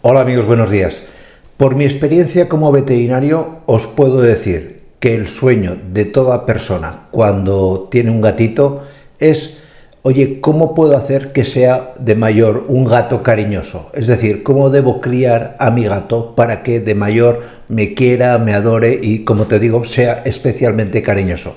Hola amigos, buenos días. Por mi experiencia como veterinario os puedo decir que el sueño de toda persona cuando tiene un gatito es, oye, ¿cómo puedo hacer que sea de mayor un gato cariñoso? Es decir, ¿cómo debo criar a mi gato para que de mayor me quiera, me adore y, como te digo, sea especialmente cariñoso?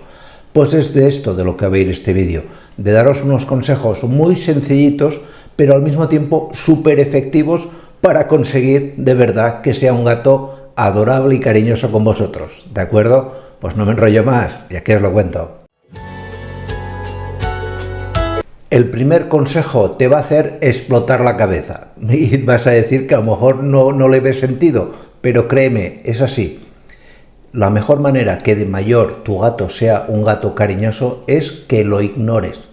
Pues es de esto de lo que va a ir este vídeo, de daros unos consejos muy sencillitos, pero al mismo tiempo súper efectivos para conseguir de verdad que sea un gato adorable y cariñoso con vosotros, ¿de acuerdo? Pues no me enrollo más, ya que os lo cuento. El primer consejo te va a hacer explotar la cabeza y vas a decir que a lo mejor no le ves sentido, pero créeme, es así. La mejor manera que de mayor tu gato sea un gato cariñoso es que lo ignores.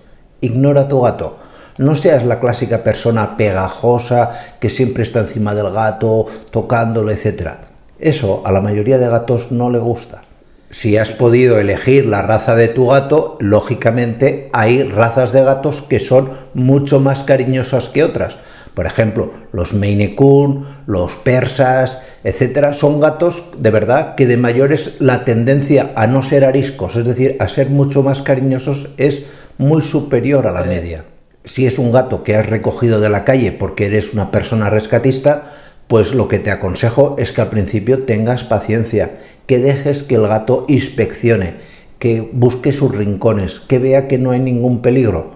Ignora a tu gato. No seas la clásica persona pegajosa que siempre está encima del gato, tocándolo, etc. Eso a la mayoría de gatos no le gusta. Si has podido elegir la raza de tu gato, lógicamente hay razas de gatos que son mucho más cariñosas que otras. Por ejemplo, los Maine Coon, los persas, etcétera, son gatos de verdad que de mayores la tendencia a no ser ariscos, es decir, a ser mucho más cariñosos, es muy superior a la media. Si es un gato que has recogido de la calle porque eres una persona rescatista, pues lo que te aconsejo es que al principio tengas paciencia, que dejes que el gato inspeccione, que busque sus rincones, que vea que no hay ningún peligro.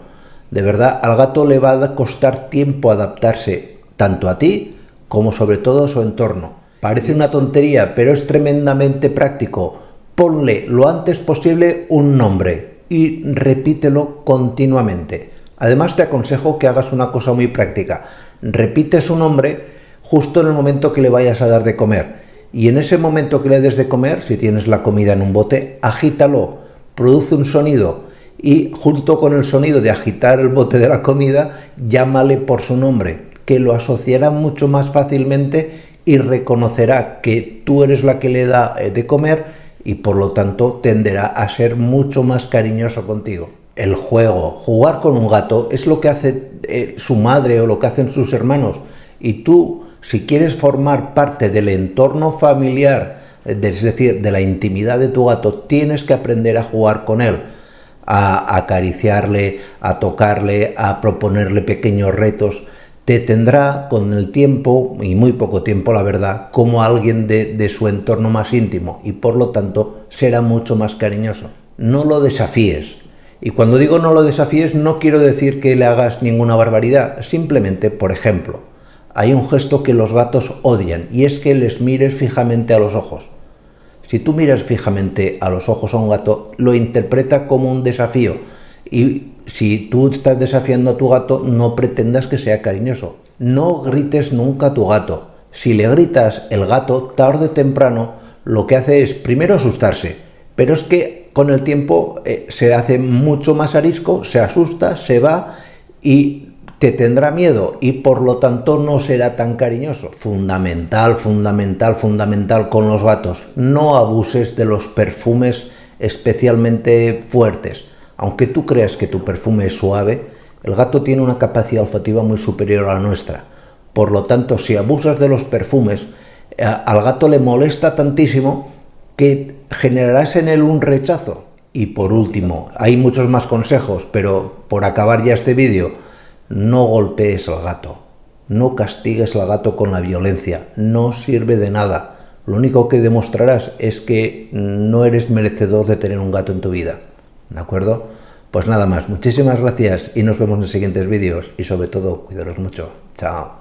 De verdad, al gato le va a costar tiempo adaptarse, tanto a ti como sobre todo a su entorno. Parece una tontería, pero es tremendamente práctico. Ponle lo antes posible un nombre y repítelo continuamente. Además, te aconsejo que hagas una cosa muy práctica. Repite su nombre justo en el momento que le vayas a dar de comer. Y en ese momento que le des de comer, si tienes la comida en un bote, agítalo, produce un sonido y junto con el sonido de agitar el bote de la comida, llámale por su nombre, que lo asociará mucho más fácilmente y reconocerá que tú eres la que le da de comer y por lo tanto tenderá a ser mucho más cariñoso contigo. El juego, jugar con un gato es lo que hace su madre o lo que hacen sus hermanos y tú, si quieres formar parte del entorno familiar, es decir, de la intimidad de tu gato, tienes que aprender a jugar con él, a acariciarle, a tocarle, a proponerle pequeños retos. Te tendrá con el tiempo, y muy poco tiempo la verdad, como alguien de su entorno más íntimo y por lo tanto será mucho más cariñoso. No lo desafíes. Y cuando digo no lo desafíes no quiero decir que le hagas ninguna barbaridad, simplemente, por ejemplo, hay un gesto que los gatos odian y es que les mires fijamente a los ojos. Si tú miras fijamente a los ojos a un gato, lo interpreta como un desafío y si tú estás desafiando a tu gato, no pretendas que sea cariñoso. No grites nunca a tu gato. Si le gritas, el gato, tarde o temprano, lo que hace es primero asustarse, pero es que con el tiempo se hace mucho más arisco, se asusta, se va y te tendrá miedo y por lo tanto no será tan cariñoso. Fundamental con los gatos. No abuses de los perfumes especialmente fuertes. Aunque tú creas que tu perfume es suave, el gato tiene una capacidad olfativa muy superior a la nuestra. Por lo tanto, si abusas de los perfumes, al gato le molesta tantísimo que generarás en él un rechazo. Y por último, hay muchos más consejos, pero por acabar ya este vídeo, no golpees al gato, no castigues al gato con la violencia, no sirve de nada. Lo único que demostrarás es que no eres merecedor de tener un gato en tu vida, ¿de acuerdo? Pues nada más, muchísimas gracias y nos vemos en los siguientes vídeos y sobre todo, cuidaros mucho. Chao.